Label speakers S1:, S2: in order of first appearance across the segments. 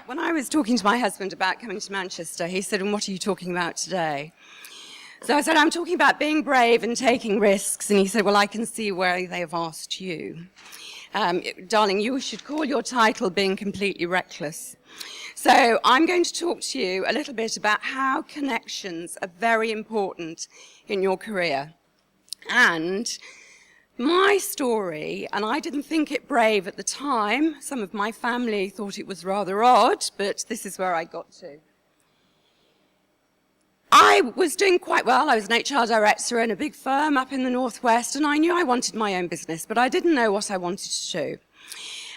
S1: when I was talking to my husband about coming to Manchester, he said, "And what are you talking about today?" So I said, "I'm talking about being brave and taking risks." And he said, "Well, I can see where they have asked you. Darling, you should call your title Being Completely Reckless." So I'm going to talk to you a little bit about how connections are very important in your career. And my story, and I didn't think it brave at the time. Some of my family thought it was rather odd, but this is where I got to. I was doing quite well. I was an HR director in a big firm up in the Northwest, and I knew I wanted my own business, but I didn't know what I wanted to do.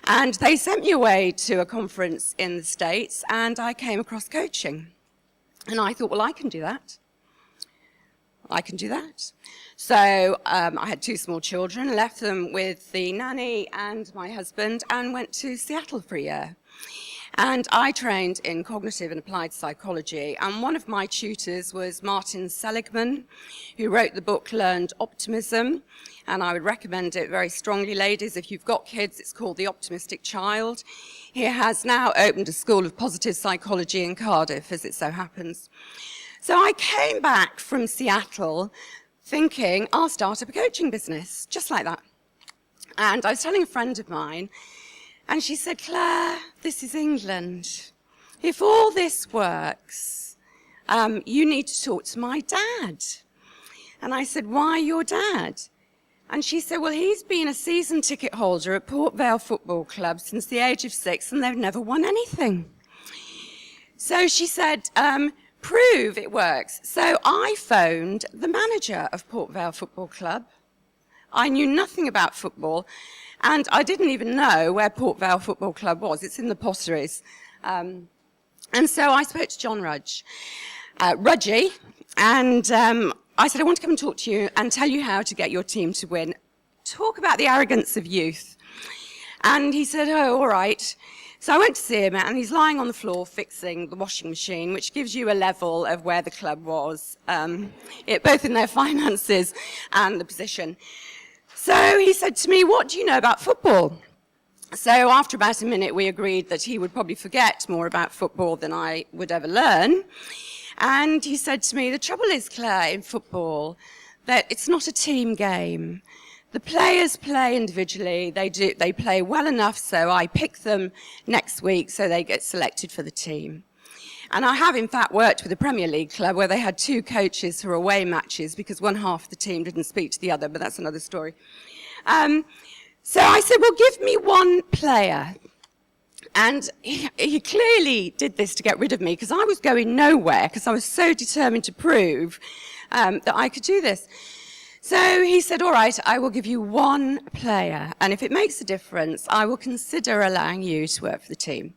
S1: And they sent me away to a conference in the States, and I came across coaching. And I thought, well, I can do that. I can do that. So I had 2 small children, left them with the nanny and my husband, and went to Seattle for a year. And I trained in cognitive and applied psychology, and one of my tutors was Martin Seligman, who wrote the book Learned Optimism, and I would recommend it very strongly, ladies. If you've got kids, it's called The Optimistic Child. He has now opened a school of positive psychology in Cardiff, as it so happens. So I came back from Seattle thinking, I'll start up a coaching business, just like that. And I was telling a friend of mine, and she said, "Claire, this is England. If all this works, you need to talk to my dad." And I said, "Why your dad?" And she said, "Well, he's been a season ticket holder at Port Vale Football Club since the age of 6, and they've never won anything." So she said, "Prove it works." So I phoned the manager of Port Vale Football Club. I knew nothing about football, and I didn't even know where Port Vale Football Club was. It's in the Potteries. And so I spoke to John Rudgy, and I said, "I want to come and talk to you and tell you how to get your team to win. Talk about the arrogance of youth." And he said, "Oh, all right." So I went to see him, and he's lying on the floor fixing the washing machine, which gives you a level of where the club was, both in their finances and the position. So he said to me, "What do you know about football?" So after about a minute, we agreed that he would probably forget more about football than I would ever learn. And he said to me, "The trouble is, Claire, in football, that it's not a team game. The players play individually. They play well enough, so I pick them next week so they get selected for the team." And I have, in fact, worked with a Premier League club where they had 2 coaches for away matches because one half of the team didn't speak to the other, but that's another story. So I said, "Well, give me one player." And he clearly did this to get rid of me because I was going nowhere because I was so determined to prove that I could do this. So he said, "All right, I will give you one player, and if it makes a difference, I will consider allowing you to work for the team."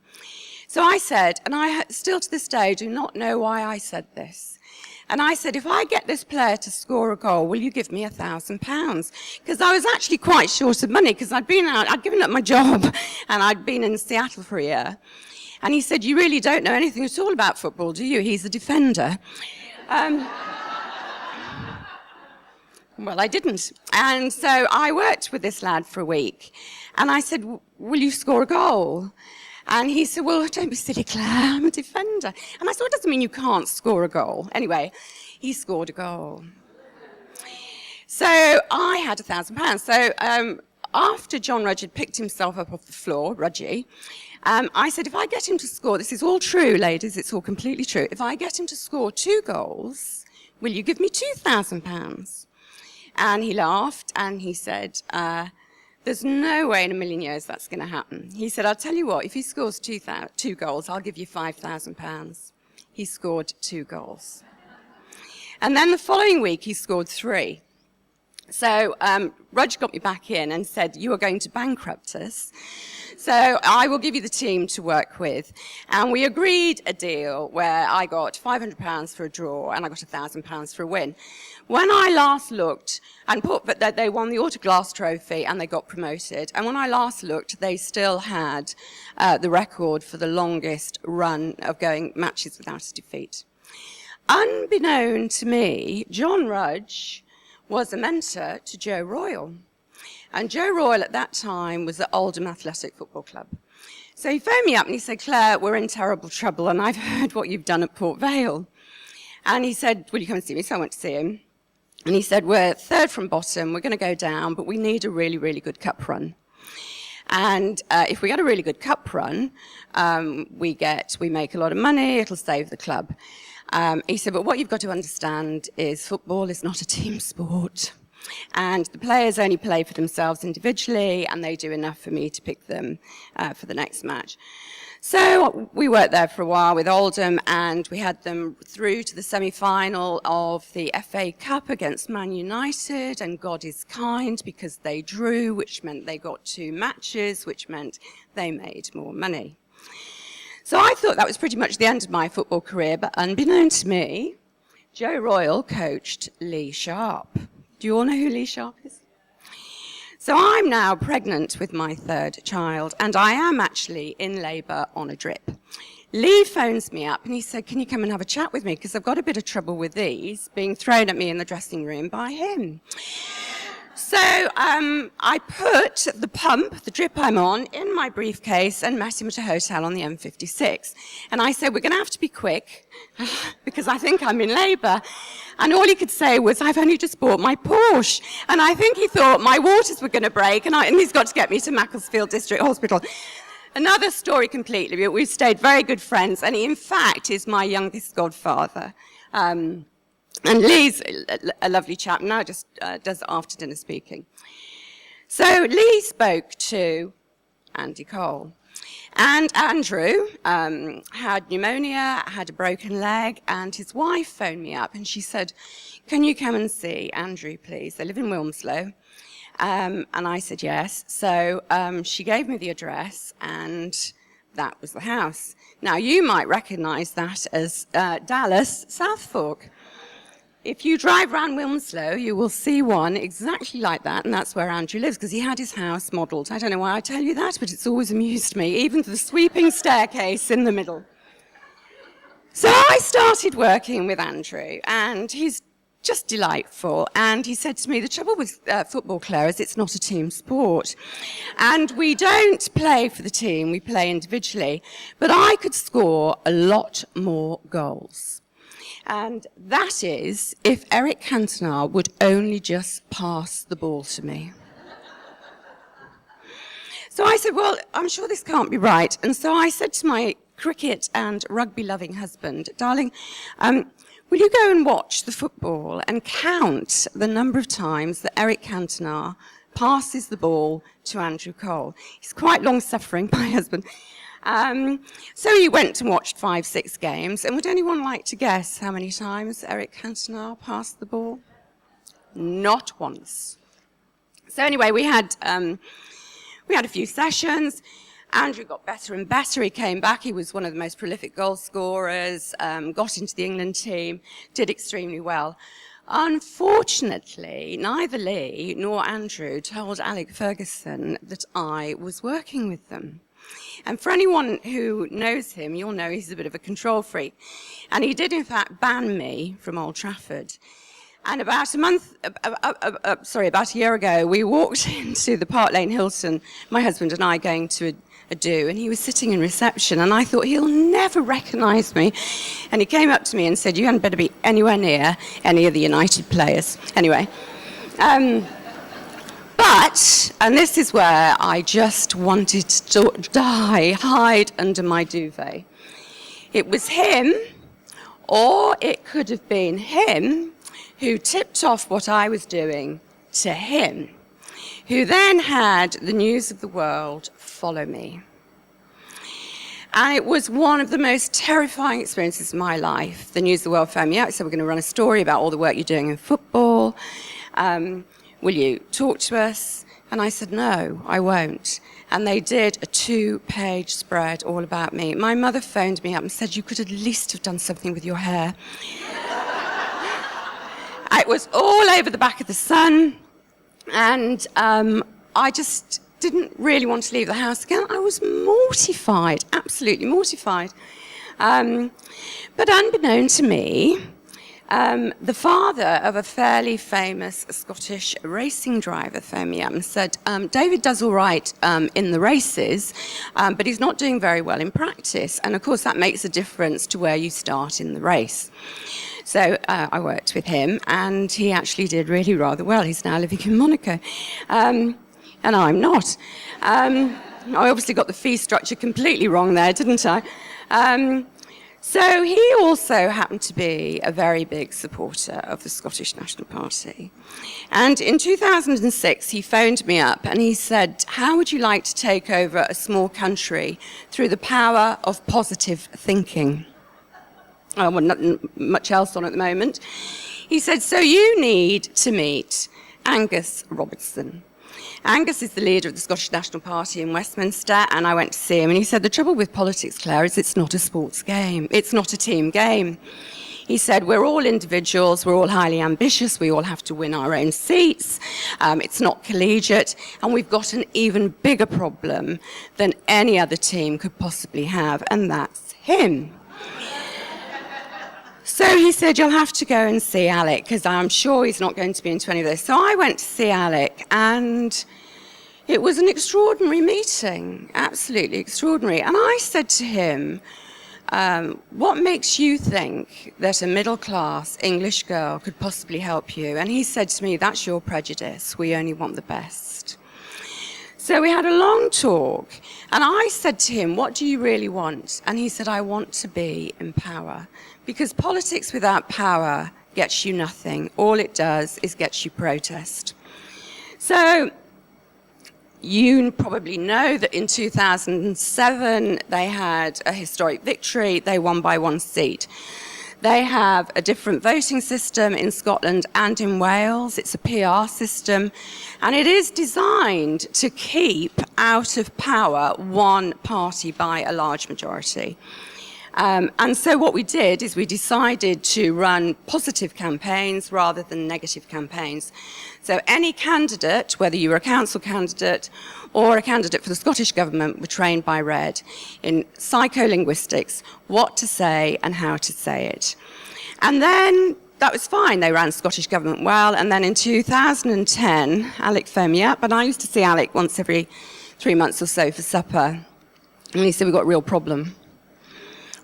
S1: So I said, and I still to this day do not know why I said this, and I said, "If I get this player to score a goal, will you give me £1,000? Because I was actually quite short of money because I'd given up my job, and I'd been in Seattle for a year. And he said, "You really don't know anything at all about football, do you? He's a defender." Well, I didn't. And so I worked with this lad for a week. And I said, "Will you score a goal?" And he said, "Well, don't be silly, Claire, I'm a defender." And I said, "Well, it doesn't mean you can't score a goal." Anyway, he scored a goal. So I had £1,000. So after John Rudge had picked himself up off the floor, Rudgy, I said, "If I get him to score," this is all true, ladies, it's all completely true. "If I get him to score 2 goals, will you give me £2,000? And he laughed and he said, "There's no way in a million years that's going to happen." He said, "I'll tell you what, if he scores 2 goals, I'll give you £5,000. He scored 2 goals. And then the following week, he scored 3. So Rudge got me back in and said, "You are going to bankrupt us. So I will give you the team to work with." And we agreed a deal where I got £500 for a draw and I got £1,000 for a win. When I last looked, but they won the Autoglass Trophy and they got promoted. And when I last looked, they still had the record for the longest run of going matches without a defeat. Unbeknown to me, John Rudge was a mentor to Joe Royle. And Joe Royle at that time was at Oldham Athletic Football Club. So he phoned me up and he said, Claire, we're in terrible trouble and I've heard what you've done at Port Vale. And he said, will you come and see me? So I went to see him. And he said, we're third from bottom, we're going to go down, but we need a really, really good cup run. And if we get a really good cup run, we make a lot of money, it'll save the club. He said, but what you've got to understand is football is not a team sport. And the players only play for themselves individually, and they do enough for me to pick them for the next match. So we worked there for a while with Oldham, and we had them through to the semi-final of the FA Cup against Man United, and God is kind because they drew, which meant they got 2 matches, which meant they made more money. So I thought that was pretty much the end of my football career, but unbeknown to me, Joe Royle coached Lee Sharp. Do you all know who Lee Sharp is? So I'm now pregnant with my 3rd child, and I am actually in labour on a drip. Lee phones me up and he said, can you come and have a chat with me? Because I've got a bit of trouble with these being thrown at me in the dressing room by him. So I put the pump, the drip I'm on, in my briefcase and met him at a hotel on the M56. And I said, we're going to have to be quick because I think I'm in labour. And all he could say was, I've only just bought my Porsche. And I think he thought my waters were going to break and he's got to get me to Macclesfield District Hospital. Another story completely, but we've stayed very good friends. And he, in fact, is my youngest godfather. And Lee's a lovely chap, now just does after dinner speaking. So Lee spoke to Andy Cole. And Andrew had pneumonia, had a broken leg, and his wife phoned me up and she said, can you come and see Andrew, please? They live in Wilmslow. And I said yes. So she gave me the address and that was the house. Now you might recognize that as Dallas South Fork. If you drive around Wilmslow, you will see one exactly like that, and that's where Andrew lives, because he had his house modelled. I don't know why I tell you that, but it's always amused me, even the sweeping staircase in the middle. So I started working with Andrew, and he's just delightful. And he said to me, the trouble with football, Clare, is it's not a team sport. And we don't play for the team, we play individually. But I could score a lot more goals. And that is if Eric Cantona would only just pass the ball to me. So I said, well, I'm sure this can't be right. And so I said to my cricket and rugby-loving husband, darling, will you go and watch the football and count the number of times that Eric Cantona passes the ball to Andrew Cole? He's quite long-suffering, my husband. So he went and watched 5-6 games, and would anyone like to guess how many times Eric Cantona passed the ball? Not once. So anyway, we had a few sessions. Andrew got better and better. He came back. He was one of the most prolific goal scorers, got into the England team, did extremely well. Unfortunately, neither Lee nor Andrew told Alec Ferguson that I was working with them. And for anyone who knows him, you'll know he's a bit of a control freak. And he did, in fact, ban me from Old Trafford. And about a year ago, we walked into the Park Lane Hilton, my husband and I going to a do, and he was sitting in reception, and I thought, he'll never recognise me. And he came up to me and said, you hadn't better be anywhere near any of the United players. Anyway. But, and this is where I just wanted to die, hide under my duvet. It was him, or it could have been him, who tipped off what I was doing to him, who then had the news of the world follow me. And it was one of the most terrifying experiences of my life. The news of the world found me out. They said, we're going to run a story about all the work you're doing in football. Will you talk to us? And I said, no, I won't. And they did a 2-page spread all about me. My mother phoned me up and said, you could at least have done something with your hair. It was all over the back of the Sun. And I just didn't really want to leave the house again. I was mortified, absolutely mortified. But unbeknown to me, The father of a fairly famous Scottish racing driver phoned me up and said, David does all right in the races, but he's not doing very well in practice. And of course, that makes a difference to where you start in the race. So I worked with him, and he actually did really rather well. He's now living in Monaco, and I'm not. I obviously got the fee structure completely wrong there, didn't I? So he also happened to be a very big supporter of the Scottish National Party. And in 2006, he phoned me up and he said, how would you like to take over a small country through the power of positive thinking? Well, nothing much else on at the moment. He said, so you need to meet Angus Robertson. Angus is the leader of the Scottish National Party in Westminster, and I went to see him, and he said, the trouble with politics, Clare, is it's not a sports game. It's not a team game. He said, we're all individuals, we're all highly ambitious, we all have to win our own seats, it's not collegiate, and we've got an even bigger problem than any other team could possibly have, and that's him. So he said, you'll have to go and see Alec, because I'm sure he's not going to be into any of this. So I went to see Alec, and it was an extraordinary meeting, absolutely extraordinary. And I said to him, what makes you think that a middle-class English girl could possibly help you? And he said to me, that's your prejudice. We only want the best. So we had a long talk, and I said to him, what do you really want? And he said, I want to be in power. Because politics without power gets you nothing. All it does is gets you protest. So you probably know that in 2007, they had a historic victory. They won by 1 seat. They have a different voting system in Scotland and in Wales. It's a PR system, and it is designed to keep out of power one party by a large majority. And so what we did is we decided to run positive campaigns rather than negative campaigns. So any candidate, whether you were a council candidate or a candidate for the Scottish Government, were trained by RED in psycholinguistics, what to say and how to say it. And then that was fine. They ran Scottish Government well. And then in 2010, Alec phoned me up, and I used to see Alec once every 3 months or so for supper. And he said, we've got a real problem.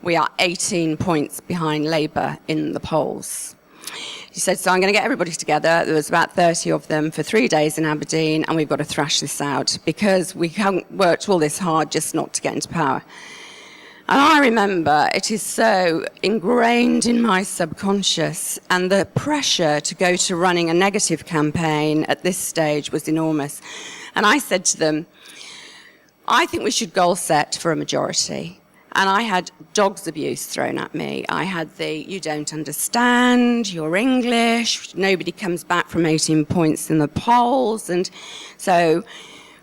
S1: We are 18 points behind Labour in the polls. He said, so I'm going to get everybody together. There was about 30 of them for 3 days in Aberdeen, and we've got to thrash this out because we haven't worked all this hard just not to get into power. And I remember it is so ingrained in my subconscious, and the pressure to go to running a negative campaign at this stage was enormous. And I said to them, I think we should goal set for a majority. And I had dog's abuse thrown at me. I had you don't understand, you're English, nobody comes back from 18 points in the polls. And so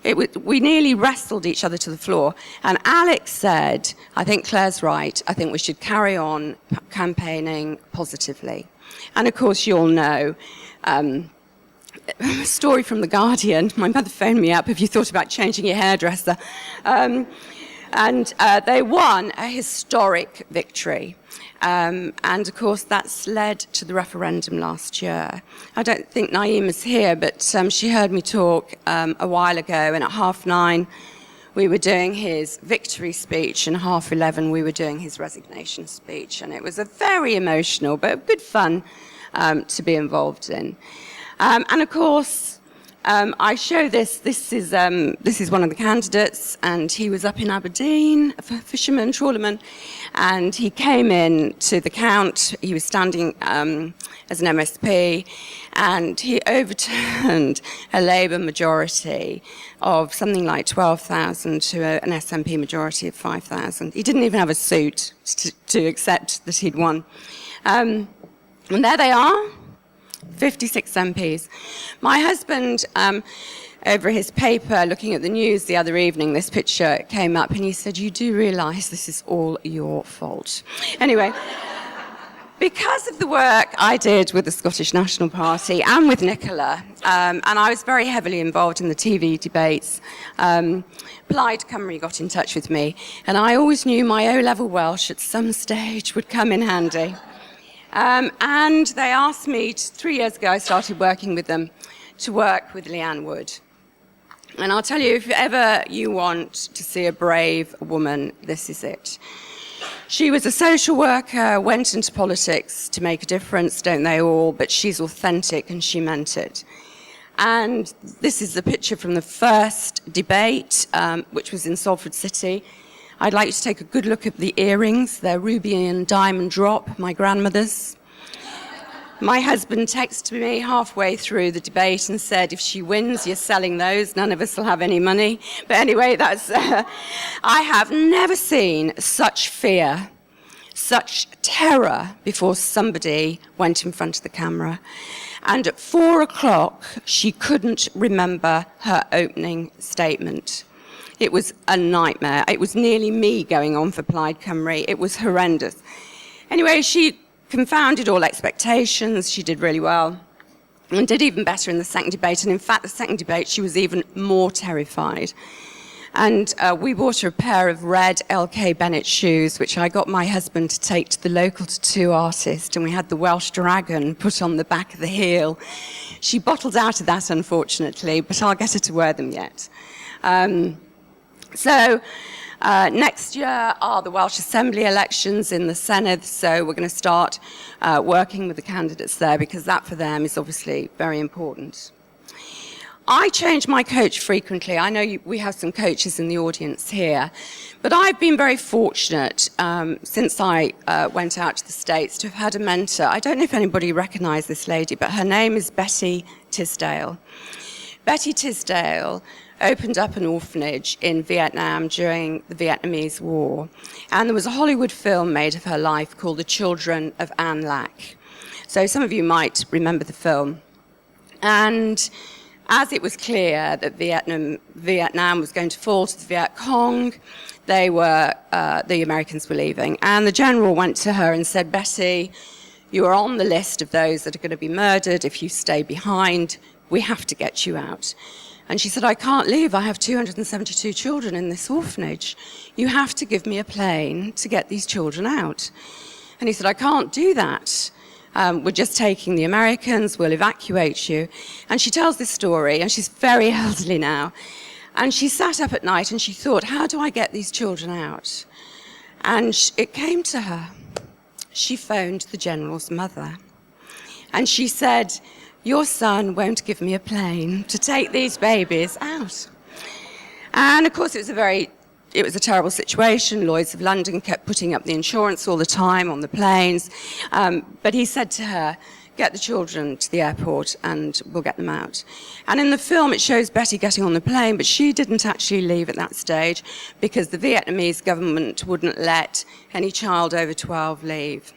S1: we nearly wrestled each other to the floor. And Alex said, I think Claire's right, I think we should carry on campaigning positively. And of course, you'll know, a story from The Guardian, my mother phoned me up, have you thought about changing your hairdresser? And they won a historic victory. And of course, that's led to the referendum last year. I don't think Naeem is here, but she heard me talk a while ago, and at 9:30, we were doing his victory speech, and 11:30, we were doing his resignation speech. And it was a very emotional, but good fun to be involved in. And of course, I show this. This is one of the candidates, and he was up in Aberdeen, a fisherman, trawlerman, and he came in to the count. He was standing as an MSP, and he overturned a Labour majority of something like 12,000 to an SNP majority of 5,000. He didn't even have a suit to accept that he'd won. And there they are. 56 MPs. My husband, over his paper, looking at the news the other evening, this picture came up, and he said, you do realise this is all your fault. Anyway, because of the work I did with the Scottish National Party and with Nicola, and I was very heavily involved in the TV debates, Plaid Cymru got in touch with me, and I always knew my O-level Welsh at some stage would come in handy. And they asked me, 3 years ago, I started working with them, to work with Leanne Wood. And I'll tell you, if ever you want to see a brave woman, this is it. She was a social worker, went into politics to make a difference, don't they all? But she's authentic and she meant it. And this is the picture from the first debate, which was in Salford City. I'd like you to take a good look at the earrings. They're ruby and diamond drop, my grandmother's. My husband texted me halfway through the debate and said, if she wins, you're selling those. None of us will have any money. But anyway, that's... I have never seen such fear, such terror before somebody went in front of the camera. And at 4 o'clock, she couldn't remember her opening statement. It was a nightmare. It was nearly me going on for Plaid Cymru. It was horrendous. Anyway, she confounded all expectations. She did really well and did even better in the second debate. And in fact, the second debate, she was even more terrified. And we bought her a pair of red LK Bennett shoes, which I got my husband to take to the local tattoo artist, and we had the Welsh dragon put on the back of the heel. She bottled out of that, unfortunately, but I'll get her to wear them yet. Next year are the Welsh Assembly elections in the Senedd, so we're going to start working with the candidates there, because that for them is obviously very important. I change my coach frequently. I know we have some coaches in the audience here, but I've been very fortunate since I went out to the States to have had a mentor. I don't know if anybody recognised this lady, but her name is Betty Tisdale. Betty Tisdale opened up an orphanage in Vietnam during the Vietnamese War, and there was a Hollywood film made of her life called The Children of An Lac. So some of you might remember the film. And as it was clear that Vietnam was going to fall to the Viet Cong, the Americans were leaving. And the general went to her and said, Betty, you are on the list of those that are going to be murdered if you stay behind. We have to get you out. And she said, I can't leave. I have 272 children in this orphanage. You have to give me a plane to get these children out. And he said, I can't do that. We're just taking the Americans, we'll evacuate you. And she tells this story, and she's very elderly now. And she sat up at night and she thought, how do I get these children out? And it came to her. She phoned the general's mother. And she said, your son won't give me a plane to take these babies out. And of course, it was a terrible situation. Lloyd's of London kept putting up the insurance all the time on the planes. But he said to her, get the children to the airport and we'll get them out. And in the film, it shows Betty getting on the plane, but she didn't actually leave at that stage because the Vietnamese government wouldn't let any child over 12 leave.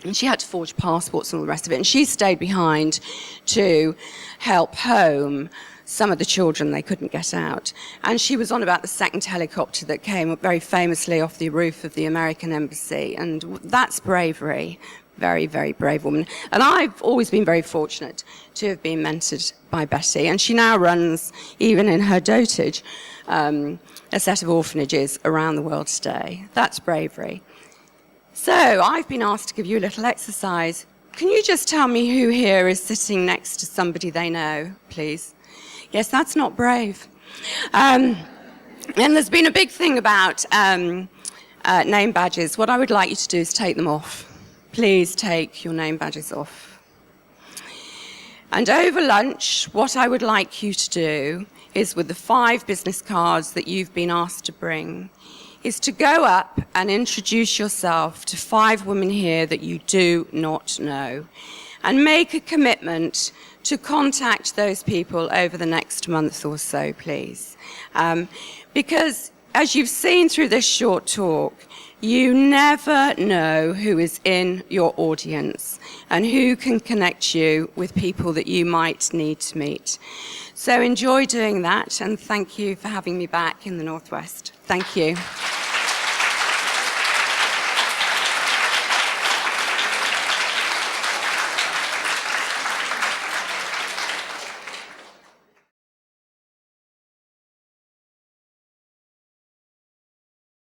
S1: And she had to forge passports and all the rest of it. And she stayed behind to help home some of the children they couldn't get out. And she was on about the second helicopter that came very famously off the roof of the American embassy. And that's bravery. Very, very brave woman. And I've always been very fortunate to have been mentored by Betty. And she now runs, even in her dotage, a set of orphanages around the world today. That's bravery. So I've been asked to give you a little exercise. Can you just tell me who here is sitting next to somebody they know, please? Yes, that's not brave. And there's been a big thing about name badges. What I would like you to do is take them off. Please take your name badges off. And over lunch, what I would like you to do is, with the 5 business cards that you've been asked to bring, is to go up and introduce yourself to 5 women here that you do not know, and make a commitment to contact those people over the next month or so, please. Because as you've seen through this short talk, you never know who is in your audience and who can connect you with people that you might need to meet. So enjoy doing that, and thank you for having me back in the Northwest. Thank you.